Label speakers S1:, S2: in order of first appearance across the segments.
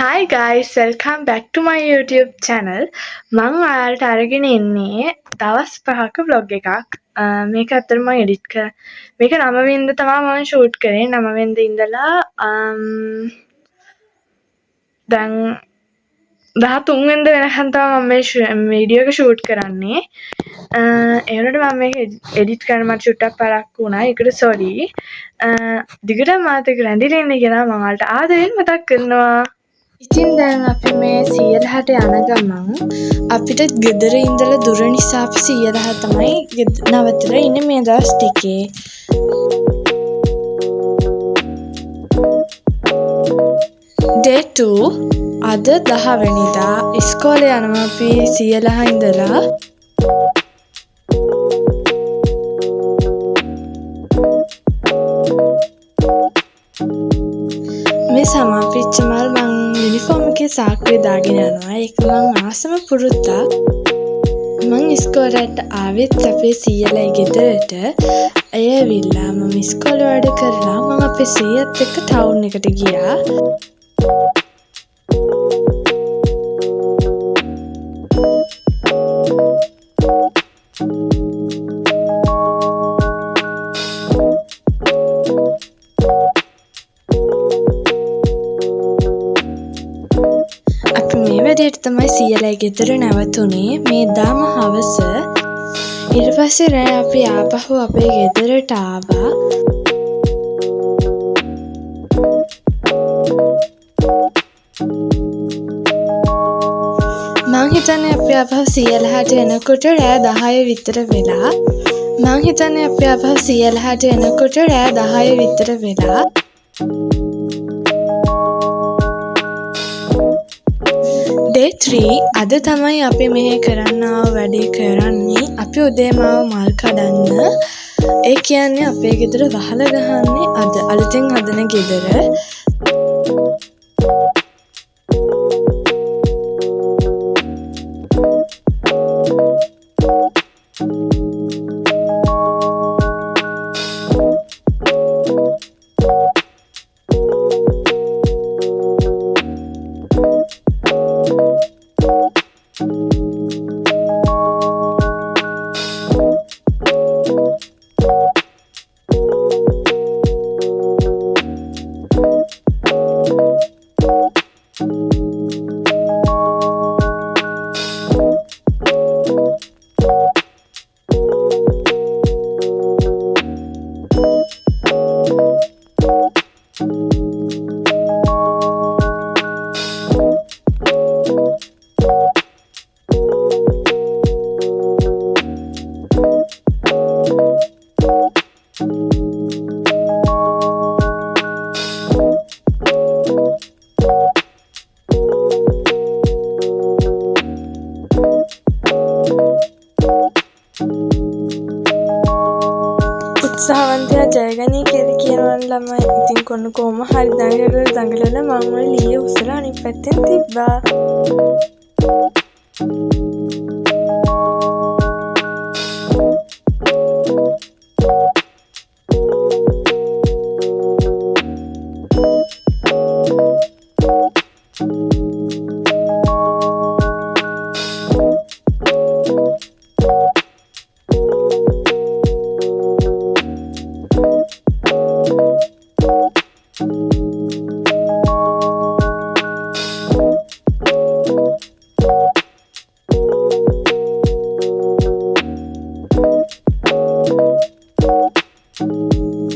S1: Hi guys, welcome back to my YouTube channel. මං ඔයාලට අරගෙන එන්නේ දවස් 5ක vlog එකක්. මේක ඇත්තටම මම edit මේක 9 වෙනිදා තමයි මම shoot කරේ. 9 වෙනිදා ඉඳලා දැන් 13 වෙනිදා වෙනකන් තමයි මම මේ වීඩියෝ එක shoot කරන්නේ. ඒ වුණාට මම මේක edit කරන්න මට චුට්ටක් පරක්කු වුණා. ඒකට sorry. දිගටම මාත් එක්ක රැඳිලා ඉන්න කියලා මම ඔයාලට ආදරෙන් මතක් කරනවා. ඉතින් දැන් අපි මේ සීයලහට යන ගමන් අපිට ගෙදර ඉඳලා දුර නිසා අපි සීයලහ තමයි නවත්තලා ඉන්නේ මේ දවස් ටිකේ. Day 2 අද 10 වෙනිදා ඉස්කෝලේ යනවා අපි සීයලහ ඉඳලා. මේ සමාපිච්ච මල් මං යුනිෆෝම් එකේ සාක්කුවේ දාගෙන යනවා. ඒක මං ආසම පුරුද්දක්. මං ඉස්කෝලේට ආවෙත් අපේ සීයලයි ගෙදරට. අය ඇවිල්ලා මම ඉස්කෝලේ වැඩ කරලා මම අපේ සීයත් එක්ක ටවුන් එකට ගියා. වැඩේට තමයි සීයලයි ගෙදර නැවතුනේ මේ දාම හවස. ඊට පස්සේ රෑ අපි ආපහු අපේ ගෙදරට ආවා. මං හිතන්නේ අපි ආපහු සීයලහට එනකොට රෑ 10 විතර වෙලා. Day 3 අද තමයි අපි මෙහෙ කරන්න වැඩේ කරන්නේ. අපි උදේම මල් කඩන්න. ඒ කියන්නේ අපේ ගෙදර වහල ගහන්නේ අද අලුතෙන් හදන ගෙදර. උත්සාහවන්තයා ජයගනී කියලා කියනවා ළමයි. ඉතින් කොන්න කොහොම හරි දඟලලා මම ওই ලීය උසලා අනිත් පැත්තෙන් තිබ්බා.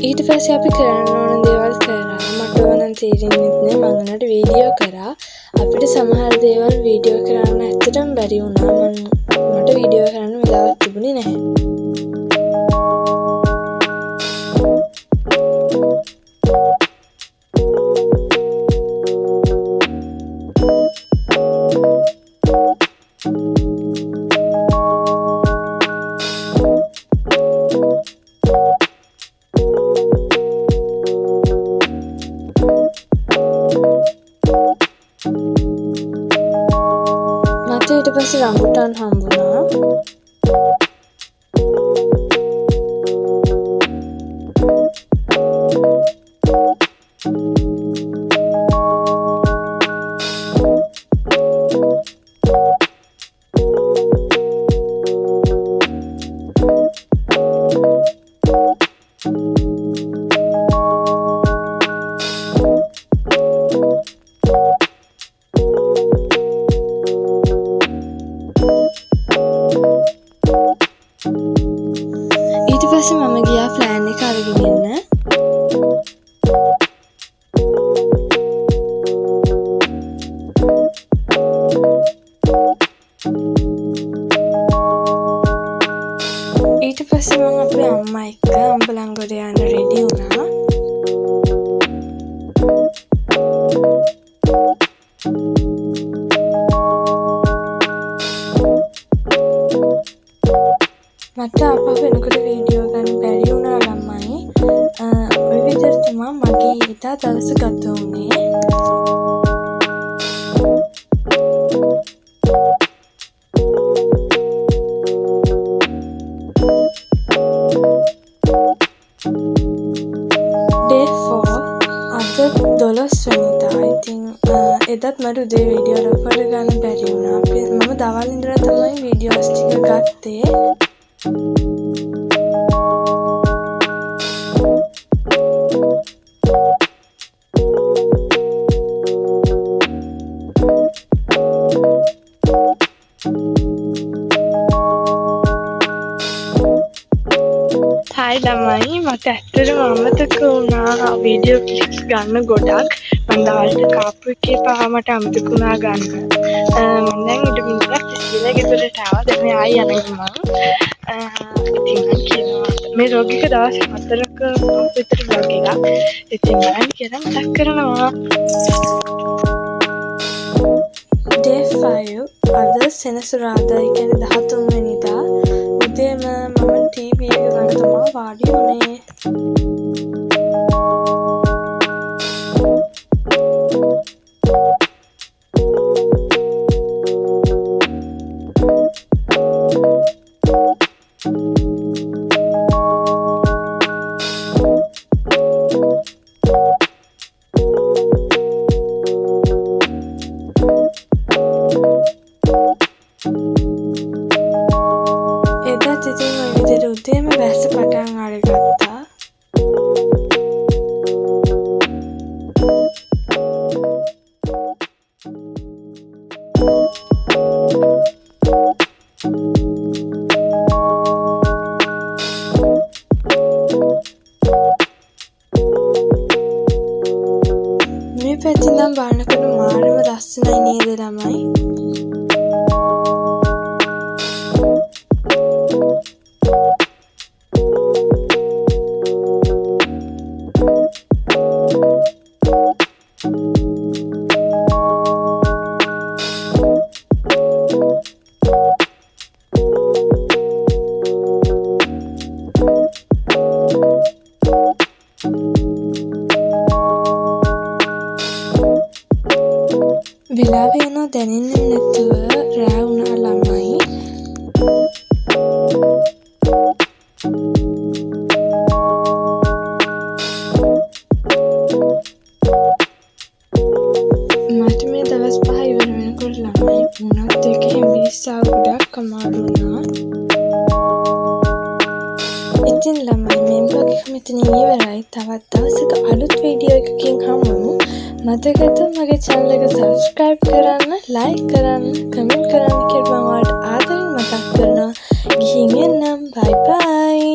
S1: ඊට පස්සේ අපි කරන්න ඕන දේවල් කරා. මට ඕන තේරෙන්නේ නැහැ. මම උනට වීඩියෝ කරා. අපිට සමහර දේවල් වීඩියෝ කරන්න ඇත්තටම බැරි වුණා. මට වීඩියෝ කරන්න වෙලාවක් තිබුණේ නැහැ. ඊට පස්සේ රම්බුටාන් හම්බුණා. ඊට පස්සේ මම ගියා ප්ලෑන් එක අරගෙන එන්න. ඊට පස්සේ මම අපේ අම්මා එක්ක අම්බලන්ගොඩ යන්න රෙඩි වුණා. මට අපහ වෙනකොට වීඩියෝ ගන්න බැරි වුණා ළමයි. ඔය විදිහට තමයි මගේ ඊට දවස ගත වුණේ. Day 4 අද 12 වෙනිදා. ඉතින් එදත් මට උදේ වීඩියෝ රෙකෝඩ් ගන්න බැරි වුණා. මම දවල් ඉඳලා තමයි වීඩියෝස් ටික ගත්තේ. හායි ළමයි, මට ඇත්තටම අමතක වුණා වීඩියෝ ක්ලිප්ස් ගන්න ගොඩක්. මම දවල්ට කාපු එකේ පහ මට අමතක වුණා ගන්න. මම දැන් ඉඳන් ඉඳලා කිසිලා ගෙදරට ආවා. දැන් මේ ආයි යනවා මම. ඉතින් මම කියනවා මේ රෝගික දවස් 4ක විතර vlog එකක්. ඉතින් බලන්න කියලා මතක් කරනවා. Day 5 අද සෙනසුරාදා කියන්නේ 13 වෙනිදා. උදේම මම ටීවී එක ගන්න තමයි වාඩි වුණේ. එදත් ඉතින් ඔය විදිහට උදේම වැස්ස පටන් අරගත්තා. මේ පැත්තෙන් නම් බලනකොට මාරම ලස්සනයි නේද ළමයි? වෙලාව යනවා දැනෙන්නේ නැතුව රෑ වුණා ළමයි. මට මේ දවස් 5 ඉවර වෙනකොට ළමයි වුණත් එකේ මිනිස්සු ගොඩක් අමාරු වුණා. ඉතින් ළමයි මේ vlog එක මෙතන ඉවරයි. තවත් දවසක අලුත් වීඩියෝ එකකින් හමුවෙමු. මතකද මගේ channel එක subscribe කරන්න, like කරන්න, comment කරන්න කියලා මම ඔයාලට ආදරෙන් මතක් කරනවා. ගිහින් එන්නම්. bye bye.